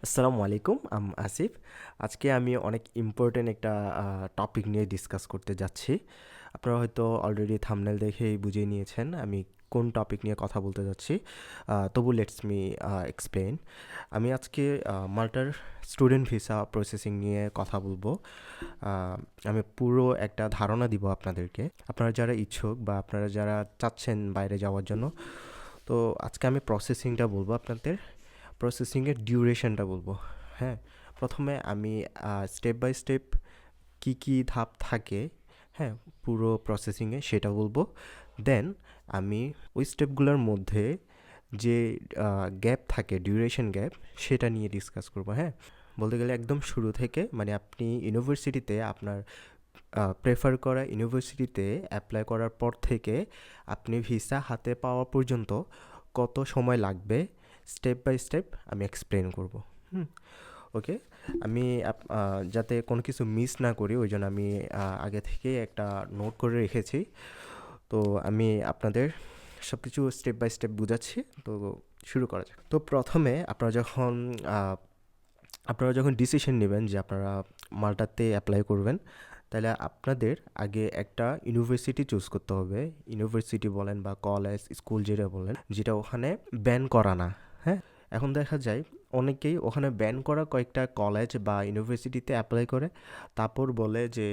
আসসালামু আলাইকুম। আসিফ। আজকে আমি অনেক ইম্পোর্টেন্ট একটা টপিক নিয়ে ডিসকাস করতে যাচ্ছি। আপনারা হয়তো অলরেডি থাম্বনেল দেখেই বুঝে নিয়েছেন আমি কোন টপিক নিয়ে কথা বলতে যাচ্ছি। তবু লেটস মি এক্সপ্লেইন। আমি আজকে মাল্টার স্টুডেন্ট ভিসা প্রসেসিং নিয়ে কথা বলবো। আহ, আমি পুরো একটা ধারণা দিব আপনাদেরকে। আপনারা যারা ইচ্ছুক বা আপনারা যারা চাচ্ছেন বাইরে যাওয়ার জন্য, তো আজকে আমি প্রসেসিংটা বলবো আপনাদের। প্রসেসিংয়ের ডিউরেশনটা বলবো। হ্যাঁ, প্রথমে আমি স্টেপ বাই স্টেপ কী কী ধাপ থাকে, হ্যাঁ, পুরো প্রসেসিংয়ে সেটা বলবো। দেন আমি ওই স্টেপগুলোর মধ্যে যে গ্যাপ থাকে, ডিউরেশন গ্যাপ, সেটা নিয়ে ডিসকাস করবো। হ্যাঁ, বলতে গেলে একদম শুরু থেকে, মানে আপনি ইউনিভার্সিটিতে আপনার প্রেফার করা ইউনিভার্সিটিতে অ্যাপ্লাই করার পর থেকে আপনি ভিসা হাতে পাওয়া পর্যন্ত কত সময় লাগবে, স্টেপ বাই স্টেপ আমি এক্সপ্লেন করব। হুম, ওকে। আমি যাতে কোনো কিছু মিস না করি, ওই জন্য আমি আগে থেকে একটা নোট করে রেখেছি। তো আমি আপনাদের সব কিছু স্টেপ বাই স্টেপ বুঝাচ্ছি। তো শুরু করা যাক। তো প্রথমে আহ, আপনারা যখন ডিসিশন নেবেন যে আপনারা মাল্টাতে অ্যাপ্লাই করবেন, তাহলে আপনাদের আগে একটা ইউনিভার্সিটি চুজ করতে হবে। ইউনিভার্সিটি বলেন বা কলেজ, স্কুল, যেটা বলেন, যেটা ওখানে ব্যান করা না। হ্যাঁ, এখন দেখা যায় অনেকেই ওখানে ব্যান করা কয়েকটা কলেজ বা ইউনিভার্সিটিতে অ্যাপ্লাই করে, তারপর বলে যে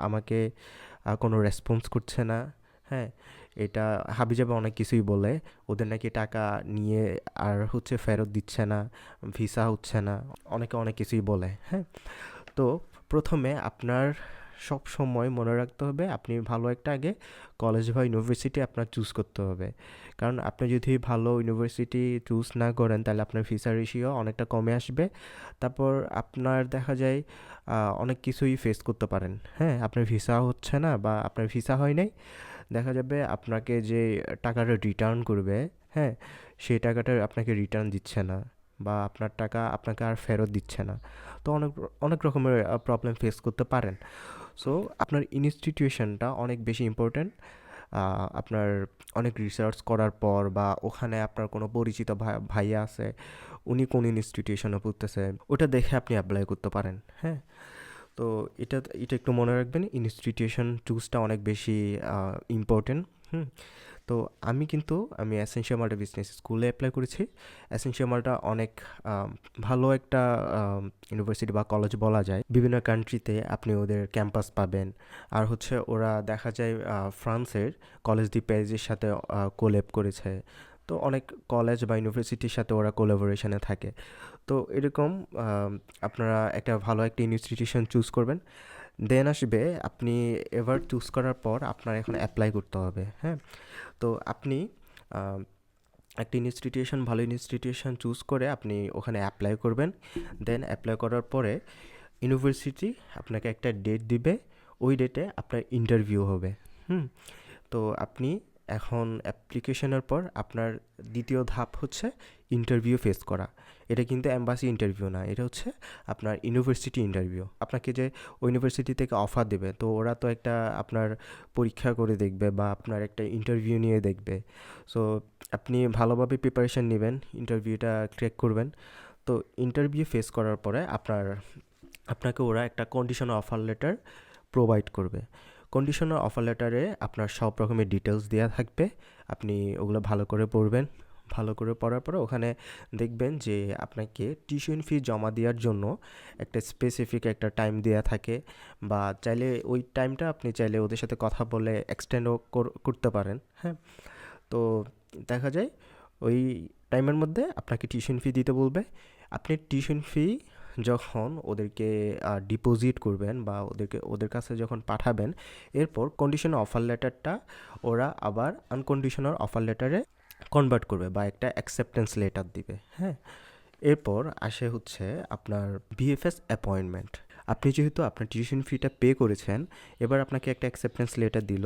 আমাকে কোনো রেসপন্স করছে না। হ্যাঁ, এটা হাবিজাবে অনেক কিছুই বলে। ওদের নাকি টাকা নিয়ে আর ফেরত দিচ্ছে না, ভিসা হচ্ছে না, অনেকে অনেক কিছুই বলে। হ্যাঁ, তো প্রথমে আপনার সব সময় মনে রাখতে হবে আপনি ভালো একটা আগে কলেজ বা ইউনিভার্সিটি আপনার চুজ করতে হবে। কারণ আপনি যদি ভালো ইউনিভার্সিটি চুজ না করেন, তাহলে আপনার ভিসা রেশিও অনেকটা কমে আসবে। তারপর আপনার দেখা যায় অনেক কিছুই ফেস করতে পারেন। হ্যাঁ, আপনার ভিসা হচ্ছে না বা আপনার ভিসা হয় নাই, দেখা যাবে আপনাকে যে টাকাটা রিটার্ন করবে, হ্যাঁ, সেই টাকাটা আপনাকে রিটার্ন দিচ্ছে না, বা আপনার টাকা আপনাকে আর ফেরত দিচ্ছে না। তো অনেক অনেক রকমের প্রবলেম ফেস করতে পারেন। সো আপনার ইনস্টিটিউশনটা অনেক বেশি ইম্পর্ট্যান্ট। আপনার অনেক রিসার্চ করার পর, বা ওখানে আপনার কোনো পরিচিত ভাইয়া আছে, উনি কোন ইনস্টিটিউশনে পড়তেছে, ওটা দেখে আপনি অ্যাপ্লাই করতে পারেন। হ্যাঁ, তো এটা এটা একটু মনে রাখবেন, ইনস্টিটিউশন চুজটা অনেক বেশি ইম্পর্টেন্ট। হুম, তো আমি অ্যাসেনশিয়াল মাল্টা বিজনেস স্কুলে অ্যাপ্লাই করেছি। অ্যাসেনশিয়াল মাল্টা অনেক আম, ভালো একটা ইউনিভার্সিটি বা কলেজ বলা যায়। বিভিন্ন কান্ট্রিতে আপনি ওদের ক্যাম্পাস পাবেন। আর ওরা দেখা যায় ফ্রান্সের কলেজ ডি প্যারিসের সাথে কোল্যাব করেছে। তো অনেক কলেজ বা ইউনিভার্সিটির সাথে ওরা কোলাবোরেশনে থাকে। তো এরকম আম, আপনারা একটা ভালো একটা ইনস্টিটিউশন চুজ করবেন। দেন আসবে, আপনি এবার চুজ করার পর আপনার এখন অ্যাপ্লাই করতে হবে। হ্যাঁ, তো আপনি আম, একটা ভালো ইনস্টিটিউশন চুজ করে আপনি ওখানে অ্যাপ্লাই করবেন। দেন অ্যাপ্লাই করার পরে ইউনিভার্সিটি আপনাকে একটা ডেট দিবে। ওই ডেটে আপনার ইন্টারভিউ হবে। হুম, তো আপনি এখন অ্যাপ্লিকেশনের পর আপনার দ্বিতীয় ধাপ ইন্টারভিউ ফেস করা। এটা কিন্তু এম্বাসি ইন্টারভিউ না, এটা আপনার ইউনিভার্সিটি ইন্টারভিউ। আপনাকে যে ওই ইউনিভার্সিটি থেকে অফার দেবে, তো ওরা তো একটা আপনার পরীক্ষা করে দেখবে বা আপনার একটা ইন্টারভিউ নিয়ে দেখবে। সো আপনি ভালোভাবে প্রিপারেশান নেবেন, ইন্টারভিউটা ক্র্যাক করবেন। তো ইন্টারভিউ ফেস করার পরে আপনাকে ওরা একটা কন্ডিশনাল অফার লেটার প্রোভাইড করবে। কন্ডিশনাল অফার লেটারে আপনার সব রকমের ডিটেলস দেওয়া থাকবে। আপনি ওগুলো ভালো করে পড়বেন। ভালো করে পড়ার পরে ওখানে দেখবেন যে আপনাকে টিউশন ফি জমা দেওয়ার জন্য একটা স্পেসিফিক একটা টাইম দেওয়া থাকে, বা চাইলে ওই টাইমটা আপনি চাইলে ওদের সাথে কথা বলে এক্সটেন্ডও করতে পারেন। হ্যাঁ, তো দেখা যায় ওই টাইমের মধ্যে আপনাকে টিউশন ফি দিতে বলবে। আপনি টিউশন ফি যখন ওদেরকে ডিপোজিট করবেন বা ওদের কাছে যখন পাঠাবেন, এরপর কন্ডিশনাল অফার লেটারটা ওরা আবার আনকন্ডিশনাল অফার লেটারে কনভার্ট করবে বা একটা অ্যাকসেপ্টেন্স লেটার দিবে। হ্যাঁ, এরপর আসে আপনার বিএফএস অ্যাপয়েন্টমেন্ট। আপনি যেহেতু আপনার টিউশন ফিটা পে করেছেন, এবার আপনাকে একটা অ্যাকসেপ্টেন্স লেটার দিল।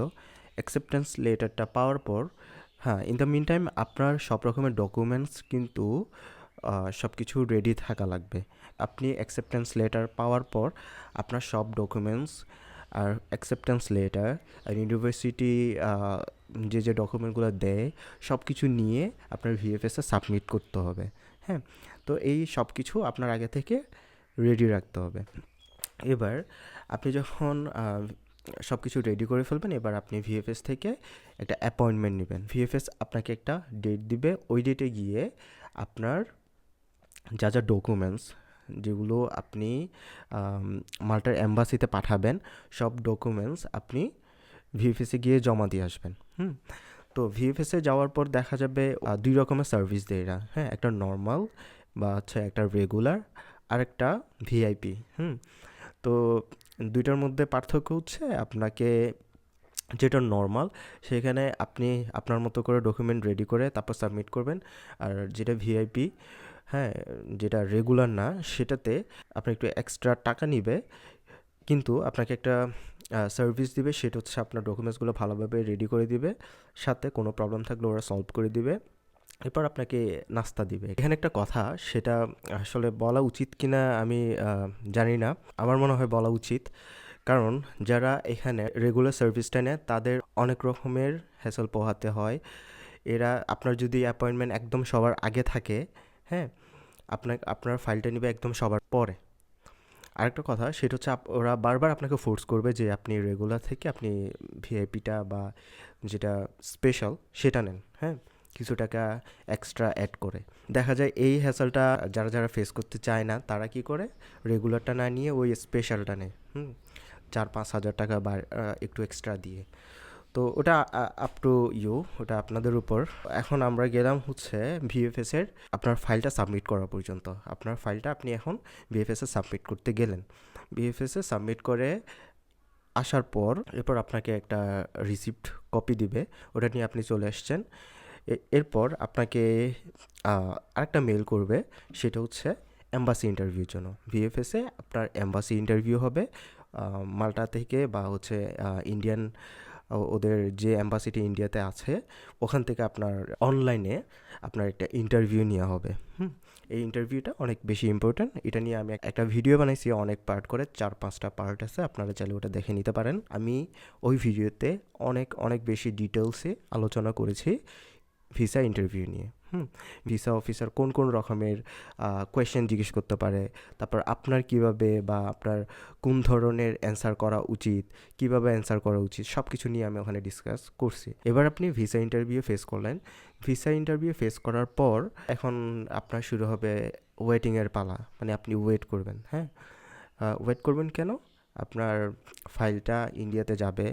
অ্যাকসেপ্টেন্স লেটারটা পাওয়ার পর, হ্যাঁ, ইন দ্য মিন টাইম আপনার সব রকমের ডকুমেন্টস কিন্তু সব কিছু রেডি থাকা লাগবে। আপনি অ্যাকসেপ্টেন্স লেটার পাওয়ার পর আপনার সব documents are acceptance letter R university যে ডকুমেন্টগুলো দেয়, সব কিছু নিয়ে আপনার ভিএফএসে সাবমিট করতে হবে। হ্যাঁ, তো এই সব কিছু আপনার আগে থেকে রেডি রাখতে হবে। এবার আপনি যখন সব কিছু রেডি করে ফেলবেন, এবার আপনি ভিএফএস থেকে একটা অ্যাপয়েন্টমেন্ট নেবেন। ভিএফএস আপনাকে একটা ডেট দিবে, ওই ডেটে গিয়ে আপনার যা যা ডকুমেন্টস যেগুলো আপনি মাল্টার এম্বাসিতে পাঠাবেন, সব ডকুমেন্টস আপনি ভিএফএসে গিয়ে জমা দিয়ে আসবেন। তো ভিএফএসে যাওয়ার পর দেখা যাবে দুই রকমের সার্ভিস দেয় এরা, হ্যাঁ, একটা নর্মাল বা হচ্ছে একটা রেগুলার, আর একটা ভিআইপি। তো দুইটার মধ্যে পার্থক্য হচ্ছে আপনাকে যেটা নর্মাল সেখানে আপনি আপনার মতো করে ডকুমেন্ট রেডি করে তারপর সাবমিট করবেন, আর যেটা ভিআইপি, হ্যাঁ, যেটা রেগুলার না, সেটাতে আপনার একটু এক্সট্রা টাকা নিবে, কিন্তু আপনাকে একটা সার্ভিস দিবে, সেটা হচ্ছে আপনার ডকুমেন্টসগুলো ভালোভাবে রেডি করে দিবে, সাথে কোনো প্রবলেম থাকলে ওরা সলভ করে দিবে, এরপর আপনাকে নাস্তা দিবে। এখানে একটা কথা, সেটা আসলে বলা উচিত কিনা আমি জানি না, আমার মনে হয় বলা উচিত, কারণ যারা এখানে রেগুলার সার্ভিসটা নেয় তাদের অনেক রকমের হ্যাসেল পোহাতে হয়। এরা আপনার যদি অ্যাপয়েন্টমেন্ট একদম সবার আগে থাকে, হ্যাঁ, আপনার ফাইলটা নেবে একদম সবার পরে। আরেকটা কথা, সেটা হচ্ছে ওরা বারবার আপনাকে ফোর্স করবে যে আপনি রেগুলার থেকে আপনি ভিআইপিটা বা যেটা স্পেশাল সেটা নেন, হ্যাঁ, কিছু টাকা এক্সট্রা অ্যাড করে। দেখা যায় এই হ্যাসেলটা যারা যারা ফেস করতে চায় না, তারা কি করে, রেগুলারটা না নিয়ে ওই স্পেশালটা নেয়, 4-5 হাজার টাকা বা একটু এক্সট্রা দিয়ে। তো ওটা আপ টু ইউ, ওটা আপনাদের উপর। এখন আমরা গেলাম হচ্ছে ভিএফএসের আপনার ফাইলটা সাবমিট করা পর্যন্ত। আপনার ফাইলটা আপনি এখন ভিএফএসে সাবমিট করতে গেলেন, ভিএফএসে সাবমিট করে আসার পর এরপর আপনাকে একটা রিসিপ্ট কপি দিবে, ওটা নিয়ে আপনি চলে আসছেন। এরপর আপনাকে আরেকটা মেল করবে, সেটা হচ্ছে এম্বাসি ইন্টারভিউর জন্য। ভিএফএসে আপনার এম্বাসি ইন্টারভিউ হবে, মাল্টা থেকে বা হচ্ছে ইন্ডিয়ান, ওদের যে অ্যাম্বাসিটি ইন্ডিয়াতে আছে ওখান থেকে আপনার অনলাইনে আপনার একটা ইন্টারভিউ নেওয়া হবে। এই ইন্টারভিউটা অনেক বেশি ইম্পর্ট্যান্ট, এটা নিয়ে আমি একটা ভিডিও বানাইছি, অনেক পার্ট করে, 4-5টা পার্ট আছে, আপনারা চাইলে ওটা দেখে নিতে পারেন। আমি ওই ভিডিওতে অনেক অনেক বেশি ডিটেলসে আলোচনা করেছি ভিসা ইন্টারভিউ নিয়ে। ভিসা অফিসার কোন কোন রকমের কোয়েশ্চেন জিজ্ঞেস করতে পারে, তারপর আপনার কিভাবে বা আপনার কোন ধরনের অ্যান্সার করা উচিত, কিভাবে অ্যান্সার করা উচিত, সব কিছু নিয়ে আমি ওখানে ডিসকাস করছি। এবার আপনি ভিসা ইন্টারভিউ ফেস করলেন, ভিসা ইন্টারভিউ ফেস করার পর এখন আপনার শুরু হবে ওয়েটিংয়ের পালা, মানে আপনি ওয়েট করবেন। হ্যাঁ, ওয়েট করবেন কেন? আপনার ফাইলটা ইন্ডিয়াতে যাবে,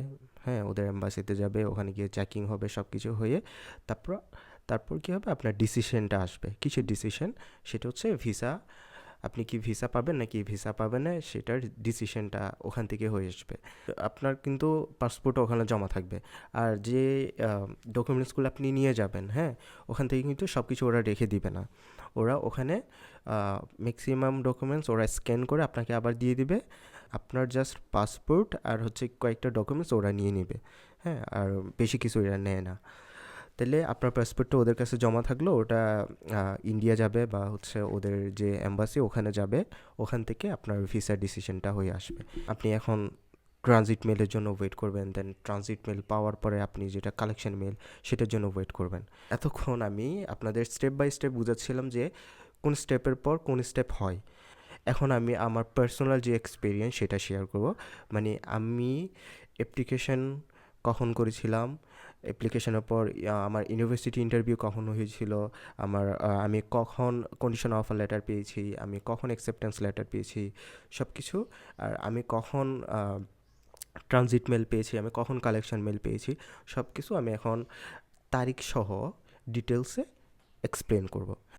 হ্যাঁ, ওদের এম্বাসিতে যাবে, ওখানে গিয়ে চেকিং হবে, সব কিছু হয়ে তারপর তারপর কী হবে, আপনার ডিসিশনটা আসবে। কিসের ডিসিশন? সেটা হচ্ছে ভিসা, আপনি কি ভিসা পাবেন নাকি ভিসা পাবেন না, সেটার ডিসিশনটা ওখান থেকে হয়ে আসবে। আপনার কিন্তু পাসপোর্টও ওখানে জমা থাকবে, আর যে ডকুমেন্টসগুলো আপনি নিয়ে যাবেন, হ্যাঁ, ওখান থেকে কিন্তু সব কিছু ওরা রেখে দিবে না, ওরা ওখানে ম্যাক্সিমাম ডকুমেন্টস ওরা স্ক্যান করে আপনাকে আবার দিয়ে দিবে। আপনার জাস্ট পাসপোর্ট আর হচ্ছে কয়েকটা ডকুমেন্টস ওরা নিয়ে নেবে, হ্যাঁ, আর বেশি কিছু এরা নেয় না। তাহলে আপনার পাসপোর্টটা ওদের কাছে জমা থাকলো, ওটা ইন্ডিয়া যাবে বা হচ্ছে ওদের যে এম্বাসি ওখানে যাবে, ওখান থেকে আপনার ভিসা ডিসিশনটা হয়ে আসবে। আপনি এখন ট্রানজিট মেলের জন্য ওয়েট করবেন, দেন ট্রানজিট মেল পাওয়ার পরে আপনি যেটা কালেকশন মেল, সেটার জন্য ওয়েট করবেন। এতক্ষণ আমি আপনাদের স্টেপ বাই স্টেপ বুঝাচ্ছিলাম যে কোন স্টেপের পর কোন স্টেপ হয়। এখন আমি আমার পার্সোনাল যে এক্সপিরিয়েন্স সেটা শেয়ার করব। মানে আমি অ্যাপ্লিকেশন কখন করেছিলাম, অ্যাপ্লিকেশনের পর আমার ইউনিভার্সিটি ইন্টারভিউ কখন হয়েছিল, আমি কখন কন্ডিশন অফার লেটার পেয়েছি, আমি কখন অ্যাকসেপ্টেন্স লেটার পেয়েছি, সব কিছু, আর আমি কখন ট্রানজিট মেল পেয়েছি, আমি কখন কালেকশন মেল পেয়েছি, সব কিছু আমি এখন তারিখ সহ ডিটেলসে এক্সপ্লেন করব।